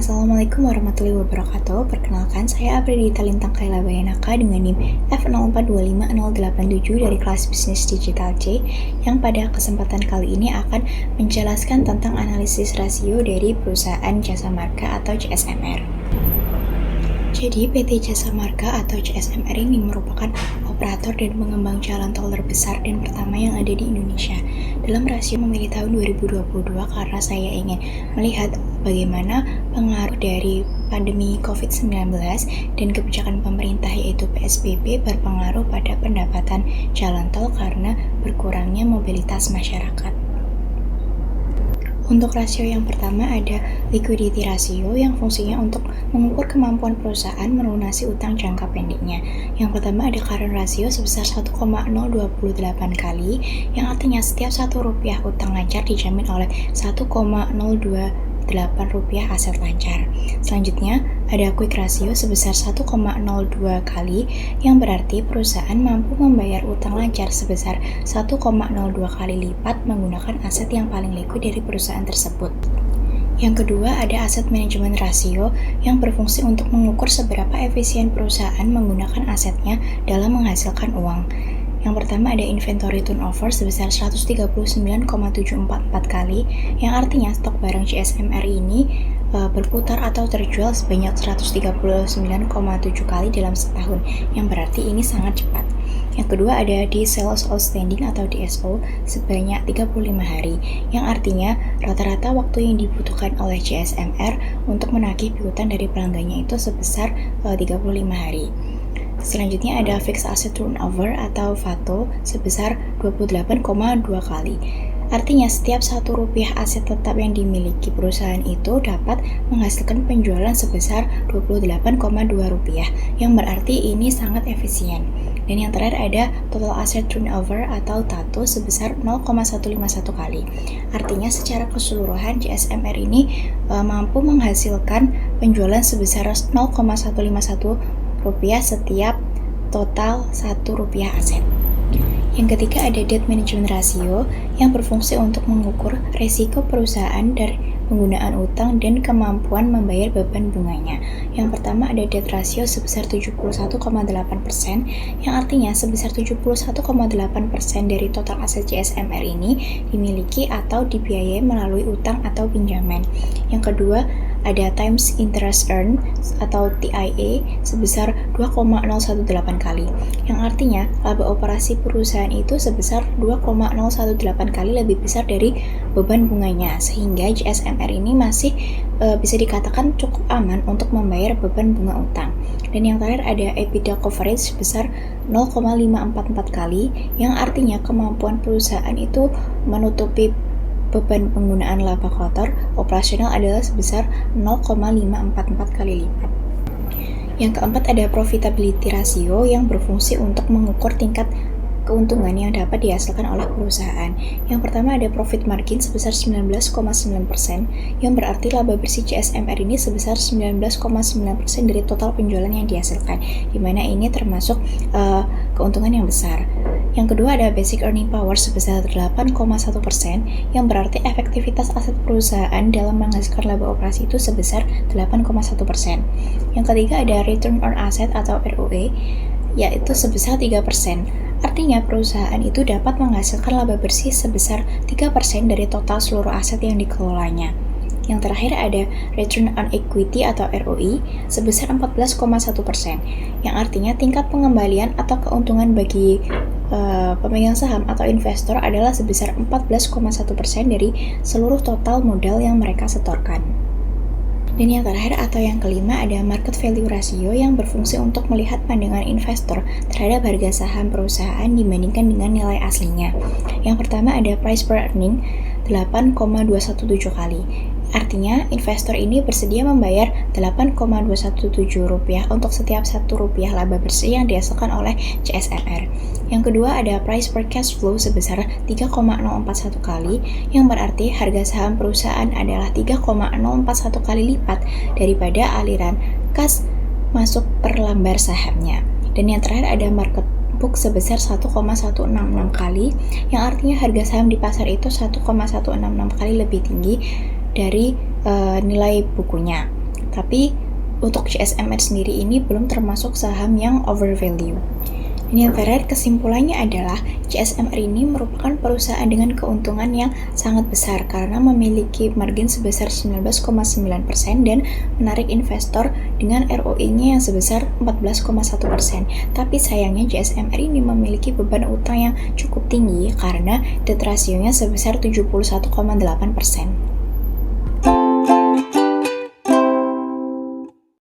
Assalamualaikum warahmatullahi wabarakatuh. Perkenalkan, saya Apridita Lintang Kaila Bayanaka dengan NIM F04250087 dari kelas Bisnis Digital C, yang pada kesempatan kali ini akan menjelaskan tentang analisis rasio dari perusahaan jasa marga atau CSMR. Jadi, PT Jasa Marga atau CSMR ini merupakan operator dan pengembang jalan tol terbesar dan pertama yang ada di Indonesia. Dalam rasio memilih tahun 2022 karena saya ingin melihat bagaimana pengaruh dari pandemi COVID-19 dan kebijakan pemerintah yaitu PSBB berpengaruh pada pendapatan jalan tol karena berkurangnya mobilitas masyarakat. Untuk rasio yang pertama ada liquidity ratio yang fungsinya untuk mengukur kemampuan perusahaan melunasi utang jangka pendeknya. Yang pertama ada current ratio sebesar 1,028 kali, yang artinya setiap Rp1 utang lancar dijamin oleh Rp1,028 aset lancar. Selanjutnya ada quick ratio sebesar 1,02 kali, yang berarti perusahaan mampu membayar utang lancar sebesar 1,02 kali lipat menggunakan aset yang paling liquid dari perusahaan tersebut. Yang kedua ada asset management ratio yang berfungsi untuk mengukur seberapa efisien perusahaan menggunakan asetnya dalam menghasilkan uang. Yang pertama ada inventory turnover sebesar 139,744 kali, yang artinya stok barang CSMR ini berputar atau terjual sebanyak 139,7 kali dalam setahun, yang berarti ini sangat cepat. Yang kedua ada di sales outstanding atau DSO sebanyak 35 hari, yang artinya rata-rata waktu yang dibutuhkan oleh CSMR untuk menagih piutang dari pelanggannya itu sebesar 35 hari. Selanjutnya ada fixed asset turnover atau FATO sebesar 28,2 kali. Artinya setiap Rp1 aset tetap yang dimiliki perusahaan itu dapat menghasilkan penjualan sebesar Rp28,2, yang berarti ini sangat efisien. Dan yang terakhir ada total asset turnover atau TATO sebesar 0,151 kali. Artinya secara keseluruhan CSMR ini mampu menghasilkan penjualan sebesar 0,151 rupiah setiap total Rp1 aset. Yang ketiga ada debt management ratio yang berfungsi untuk mengukur risiko perusahaan dari penggunaan utang dan kemampuan membayar beban bunganya. Yang pertama ada debt ratio sebesar 71,8%, yang artinya sebesar 71,8% dari total aset CSMR ini dimiliki atau dibiayai melalui utang atau pinjaman. Yang kedua ada times interest earned atau TIA sebesar 2,018 kali, yang artinya laba operasi perusahaan itu sebesar 2,018 kali lebih besar dari beban bunganya, sehingga CSMR ini masih bisa dikatakan cukup aman untuk membayar beban bunga utang. Dan yang terakhir ada EBITDA coverage sebesar 0,544 kali, yang artinya kemampuan perusahaan itu menutupi beban penggunaan laba kotor operasional adalah sebesar 0,544 kali lipat. Yang keempat ada profitability ratio yang berfungsi untuk mengukur tingkat keuntungan yang dapat dihasilkan oleh perusahaan. Yang pertama ada profit margin sebesar 19,9%, yang berarti laba bersih CSMR ini sebesar 19,9% dari total penjualan yang dihasilkan, di mana ini termasuk keuntungan yang besar. Yang kedua ada basic earning power sebesar 8,1%, yang berarti efektivitas aset perusahaan dalam menghasilkan laba operasi itu sebesar 8,1%. Yang ketiga ada return on asset atau ROE, yaitu sebesar 3%. Artinya perusahaan itu dapat menghasilkan laba bersih sebesar 3% dari total seluruh aset yang dikelolanya. Yang terakhir ada return on equity atau ROE sebesar 14,1%, yang artinya tingkat pengembalian atau keuntungan bagi pemegang saham atau investor adalah sebesar 14,1% dari seluruh total modal yang mereka setorkan. Dan yang terakhir atau yang kelima ada market value ratio yang berfungsi untuk melihat pandangan investor terhadap harga saham perusahaan dibandingkan dengan nilai aslinya. Yang pertama ada price per earning 8,217 kali. Artinya investor ini bersedia membayar Rp8,217 untuk setiap Rp1 laba bersih yang dihasilkan oleh CSMR. Yang kedua ada price per cash flow sebesar 3,041 kali, yang berarti harga saham perusahaan adalah 3,041 kali lipat daripada aliran kas masuk per lembar sahamnya. Dan yang terakhir ada market book sebesar 1,166 kali, yang artinya harga saham di pasar itu 1,166 kali lebih tinggi dari nilai bukunya. Tapi untuk CSMR sendiri ini belum termasuk saham yang overvalue. Ini yang terakhir kesimpulannya adalah CSMR ini merupakan perusahaan dengan keuntungan yang sangat besar karena memiliki margin sebesar 19,9% dan menarik investor dengan ROE-nya yang sebesar 14,1%. Tapi sayangnya CSMR ini memiliki beban utang yang cukup tinggi karena debt ratio-nya sebesar 71,8%.